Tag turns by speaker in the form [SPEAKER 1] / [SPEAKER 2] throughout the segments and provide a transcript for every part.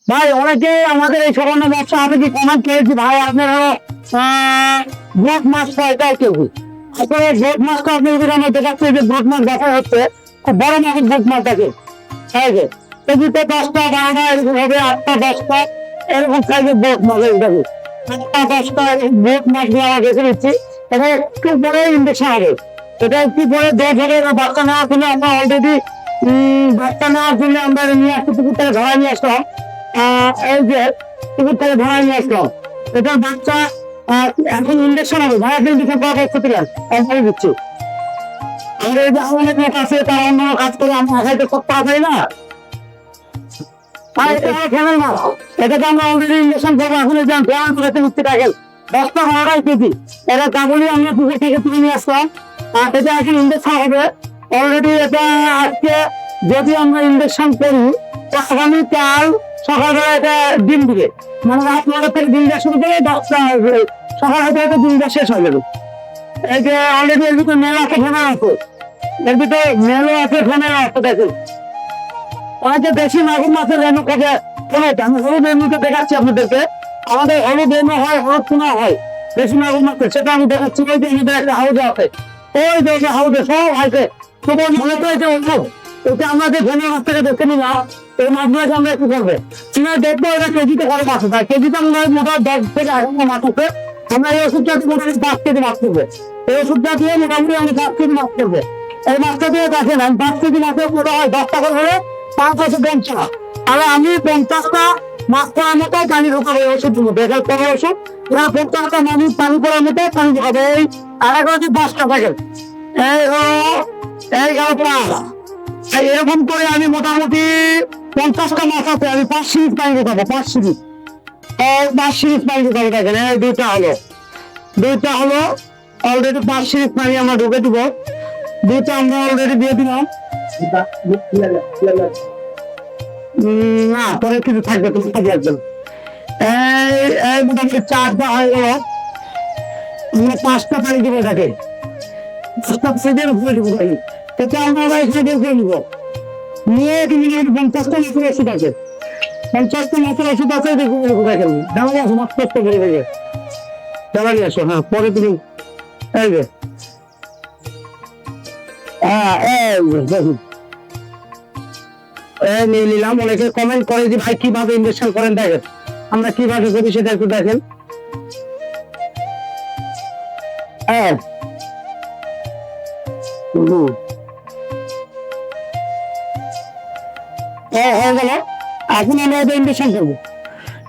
[SPEAKER 1] ভাই অনেকে আমাদের এই সামান্য ব্যবসা আমি কি কমেন্ট করেছি ভাই আপনার ব্লক মাছ পাইটাই কেউ আসলে ব্লক মাছটা আপনি যদি আমরা দেখাচ্ছি যে ব্লক মাছ দেখা হচ্ছে খুব বড় মাছের ব্লক মাছ থাকে সাইজে কেজিতে 10টা 12টা এরকম হবে 8টা 10টা এরকম সাইজের ব্লক মাছ দেখি 8টা 10টা ব্লক মাছ দিয়ে আমরা দেখে দিচ্ছি এটা একটু বড় ইন্ডেকশন হবে এটা একটু পরে 10 হবে বাচ্চা নেওয়ার জন্য আমরা অলরেডি বাচ্চা নেওয়ার জন্য আমরা নিয়ে আসতে পুকুর থেকে ধরা নিয়ে আসলাম এই যে পুকুর থেকে ধরা নিয়ে আসলাম এটার বাচ্চা এখন ইন্ডেকশন হবে ভাড়া কিন্তু একবারে দিচ্ছি আমরা এই যে আমাদের লোক আছে তারা অন্য কাজ করে আমরা হয়তো সব পাওয়া যায় না খেলেন না এটাকে আমরা অলরেডি ইন্ডেকশন করবো এখন এই যে গ্রাম করতে উঠতে থাকেন 10টা 12টাই কেজি এটা কাবুলি আমরা পুকুর থেকে তুলে নিয়ে আসলাম এটা এখন ইন্ডেকশন হবে অলরেডি এটা আজকে যদি আমরা ইন্ডেকশন করি আগামীকাল সকালবেলা এটা ডিম দিবে মানে রাত 9টা থেকে ডিম দেওয়া শুরু করে 10টা সকাল হতে হতে ডিমটা শেষ হয়ে যাবে এই যে অলরেডি এর ভিতরে মেল আছে ফেমেল আছে এর ভিতরে মেলও আছে ফেমেল আছে দেখুন অনেকে দেশি মাগুর মাছের রেনু কাজে আমি হলুদ রেনুকে দেখাচ্ছি আপনাদেরকে আমাদের হলুদ রেনু হয় হলুদ চুনা হয় দেশি মাগুর মাছের সেটা আমি দেখাচ্ছি ওই যে আমাদের একটা হাউজে আছে ওই যে হাউজে সব আছে তবু মনে করে যে অন্য এটা আমরা যে ফেমেল মাছ থেকে দেখে নিলাম এই মাছগুলোকে আমরা একটু করবে চুনা দেখবো এটা কেজিতে কত মাছ আছে কেজিতে আমরা মোটা 10 থেকে 11 মাছ আছে আমরা এই ওষুধটা মোটামুটি 5 কেজি মাছ করবে এই ওষুধটা দিয়ে মোটামুটি আমরা 5 কেজি মাছ করবে এই মাছটা দিয়ে দেখেন আমি 5 কেজি মাছের মোটা হয় 10 টাকা হলে 550 আর আমি 50টা মাছ করার মতো পানি ঢোকাবো এই ওষুধ দেবো বেকার পরে ওষুধ এরা 50টা মানুষ পানি করার মতো পানি ঢোকাবো এই আর এক 5টা থাকে এই এরকম করে আমি মোটামুটি 50টা মাছ আছে আমি 5 সিরিজ পানি ঢোকাবো 5 সিরিজ পানি ঢোকাবো দেখেন এই দুইটা হলো অলরেডি 5 সিরিজ পানি আমরা ঢুকে দিব দুইটা আমরা অলরেডি দিয়ে দিলাম না পরে কিছু থাকবে তুমি থাকবে একদম এই মোটামুটি 4টা হয়ে গেল আমরা 5টা পানি দিব থাকে 5টা সেজের উপরে দিব এটা আমরা এখানে দিয়ে নিব নিয়ে তুমি 50টা মাছের ওষুধ আছে 50টা মাছের ওষুধ আছে দেখুন দেখেন দাঁড়িয়ে আসো মাছ কষ্ট করে দেখে দাঁড়িয়ে আসো হ্যাঁ পরে তুমি এই যে দেখুন নিয়ে নিলাম অনেকে কমেন্ট করে যে ভাই কিভাবে ইনভেস্টমেন্ট করেন দেখেন আমরা কিভাবে করি সেটা একটু দেখেন হ্যাঁ হয়ে গেল এখন আমরা এটা ইনভেস্টমেন্ট করবো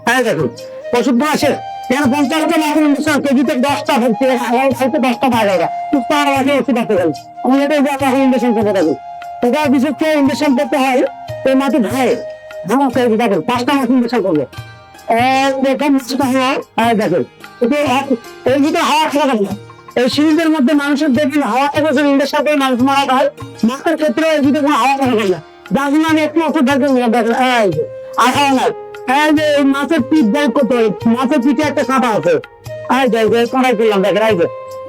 [SPEAKER 1] হ্যাঁ দেখুন ওষুধ আছে এখানে 50টা মাছের ইনভেস্টমেন্ট কেজিতে 10টা হচ্ছে 10টা 12টা তার আগে ওষুধ আছে গেল আমি এটা এখন ইনভেস্টমেন্ট করবো দেখুন এটা বিশেষ করে ইনভেস্টমেন্ট করতে হয় এই মাটি ভাই ধামা করে দেখেন 5টা মাছ ইনভেস্টমেন্ট করবে দেখেন মাছটা হয় দেখেন এই যেটা হাওয়া খাওয়া যাবে এই সিরিজের মধ্যে মানুষের দেখবেন হাওয়া থেকে যখন ইনভেস্ট করে মানুষ মারা হয় মাছের ক্ষেত্রে এই যেটা কোনো হাওয়া খাওয়া যাবে না যার জন্য আমি একটু ওষুধ দেখেন দেখেন আর খাওয়া না এই মাছের পিঠ বের করতে হয় মাছের পিঠে একটা কাঁটা আছে কড়াই করলাম দেখেন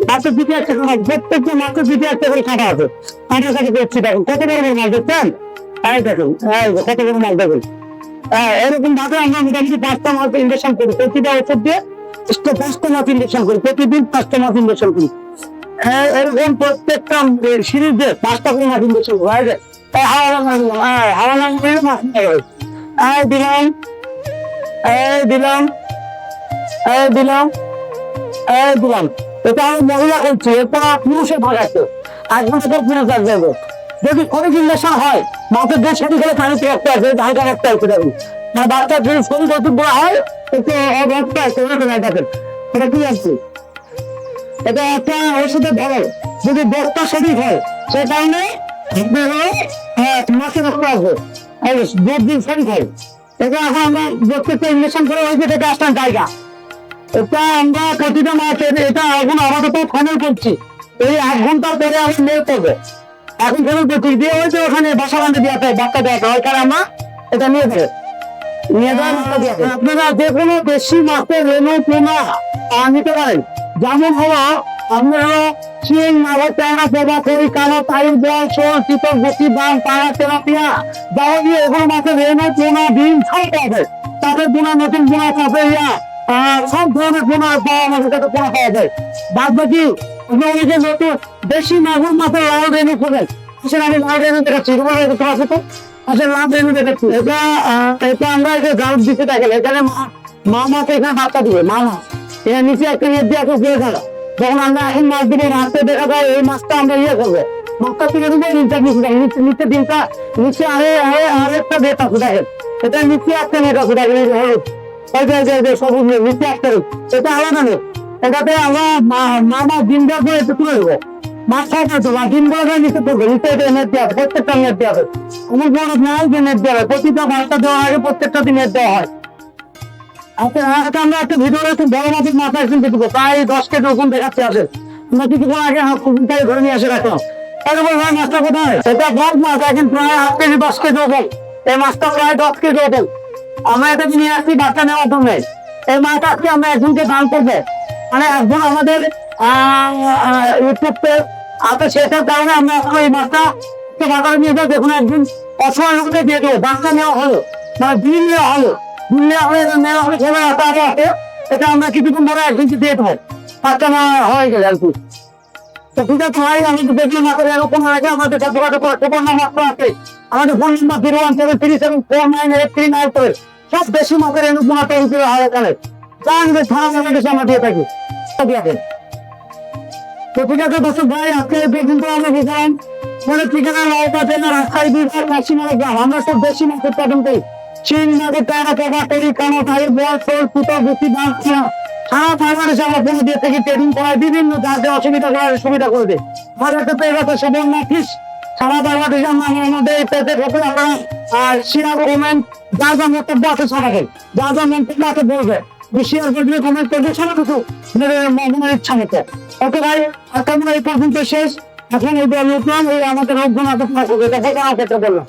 [SPEAKER 1] মাছের পিঠে একটা কাঁটা প্রত্যেকটা মাছের পিঠে একটা করে কাঁটা আছে কাঁটা কাছে করছি দেখুন কত বড় মাছ দেখছেন দেখুন কত বড় মাছ দেখুন এরকম ভাবে আমরা মোটামুটি 5টা মাছ ইনভেস্টমেন্ট করি প্রতিটা ওষুধ দিয়ে 5টা মাছ ইনভেস্টমেন্ট করি প্রতিদিন 5টা মাছ ইনভেস্টমেন্ট করি এরকম প্রত্যেকটা সিরিজে 5টা করে মাছ ইনভেস্টমেন্ট করি হাওয়া লাগবে মাছ দিলাম এটা আমি মহিলা করছি এটা পুরুষের ভাগ আছে একবার পুরুষ আসবে যদি কোনো ইনভেস্টমেন্ট হয় মাছের 10 কেজি করে পানিতে একটা আছে হালকা একটা আছে দেখুন মানে বাচ্চার যদি শরীর যতটুকু হয় একটু অবস্থা দেখেন এটা কি আছে এটা একটা ওষুধের ধরে যদি 10টা সঠিক হয় সে কারণে মাছের একটা আসবে 10 দিন সঠিক হয় এটা এখন আমরা প্রত্যেকটা ইনভেস্টমেন্ট করে হয়েছে এটা আসলাম জায়গা এটা আমরা প্রতিটা মাছের এটা এখন আপাতত ফাইনাল করছি এই 1 ঘন্টা পরে আমি মেল করবো এখন ফেরত করছি দিয়ে হয়েছে ওখানে বাসা বান্ধে দেওয়া হয় বাচ্চা দেওয়া হয় কারণ আমরা এটা নিয়ে যাবে আপনারা যে কোনো বেশি মাছের রেনু পোনা নিতে পারেন যেমন হলো আপনারা চিং মাছ ট্যাংরা পোনা করি কালো তাই জল শোল চিতল বসি বান পাড়া তেলাপিয়া যাওয়া দিয়ে এগুলো মাছের রেনু পোনা ডিম সব পাবে তাদের বোনা নতুন বোনা কাপে সব ধরনের বোনা পাওয়া আমাদের কাছে পোনা পাওয়া যায়। বাদ বাকি অনেকে নতুন বেশি মাগুর মাথায় লাল রেনু খোঁজেন, আসলে আমি লাল রেনু দেখাচ্ছি, আছে তো আসলে লাল রেনু দেখাচ্ছি। এটা আমরা এই যে জাল দিতে দেখেন, এখানে মা মাছ এখানে বাচ্চা দিবে, মা মাছ এখানে নিচে একটা নেট দিয়ে একটা দিয়ে গেল। যখন আমরা এখন মাছ দিবো রাতে দেখা যায় এই মাছটা আমরা ইয়ে করবো, মাছটা তুলে দিবো নিচে নিচে নিচে দিনটা নিচে আরেকটা নেট আছে দেখেন, এটা নিচে একটা নেট আছে দেখেন, এই যে হলুদ সবুজ নেট নিচে একটা নেট, এটা আলাদা নেট। এটাতে আমরা মা মাছ দিন দেওয়ার পরে একটু তুলে দেবো, মাছ খাওয়া তো দিন দেওয়া নিচে পড়বে, নিচে নেট দেওয়া হবে, প্রত্যেকটা নেট দেওয়া হবে। আমার বড় নাই যে নেট দেওয়া হয়, প্রতিটা বাচ্চা দেওয়ার আগে প্রত্যেকটা দিন নেট দেওয়া হয়। আচ্ছা আমরা একটা ভিডিওতে একটু বড় মাছের মাথা একদিন দেখবো, প্রায় 10 কেজি ওরকম দেখাচ্ছে আছে। আমরা কিছুক্ষণ আগে কুকুরটাকে ধরে নিয়ে এসে রাখলাম। তারপর ভাই মাছটা কোথায়? এটা বড় মাছ, এখন প্রায় 8 কেজি 10 কেজি ওজন। এই মাছটা প্রায় 10 কেজি ওজন। আমরা এটা নিয়ে আসছি বাচ্চা নেওয়ার জন্য। এই মাছ আজকে আমরা একজনকে দান করবো, মানে একজন আমাদের ইউটিউবে আছে, সেটার কারণে আমরা এই মাছটা বাজারে নিয়ে যাবো। দেখুন একদিন অসময় লোককে দিয়ে দেবো, বাচ্চা নেওয়া হলো, মানে ডিম নেওয়া হলো, এটা আমরা কিছুক্ষণ ধরে একদিন দিয়ে দেবো, বাচ্চা নেওয়া হয়ে গেলে আর কি। তো ঠিক আছে ভাই, আমি তো দেখলাম না করে এরকম আগে আমাদের ছোটখাটো ফোন নাম্বার আছে, আমাদের ফোন নাম্বার 01737398394, সব বেশি মাছের এরকম হয় এখানে জানবে থানা আমরা দিয়ে থাকি। তো ঠিক আছে দর্শক ভাই, আজকে কিন্তু আমরা গেছিলাম মানে ঠিকানা লাউকাতে না রাস্তায় বিভাগ মাসিমারা গ্রাম, আমরা সব বেশি মাছ উৎপাদন করি। চীন নদী টাকা টাকা তৈরি কানো তাই বয়স ফুটো বেশি দাম সারা বাংলাদেশে আমরা ফোন দিয়ে থেকে ট্রেডিং করায় বিভিন্ন যাতে অসুবিধা করার সুবিধা করে দেয়। বাজারটা পেয়ে গেছে সেবন না ফিস সারা বাংলাদেশে আমরা আমাদের পেতে ঢোকে আমরা সিরা গভর্নমেন্ট যা যা মন্তব্য আছে সবাইকে যা যা মন্তব্য আছে বলবে, শেয়ার করবে, কমেন্ট করবে, সব কিছু মনের ইচ্ছা মতো। ওকে ভাই, আজকে আমরা এই পর্যন্ত শেষ। এখন এই আমাদের রোগ নাটক না করবে, দেখা বললাম।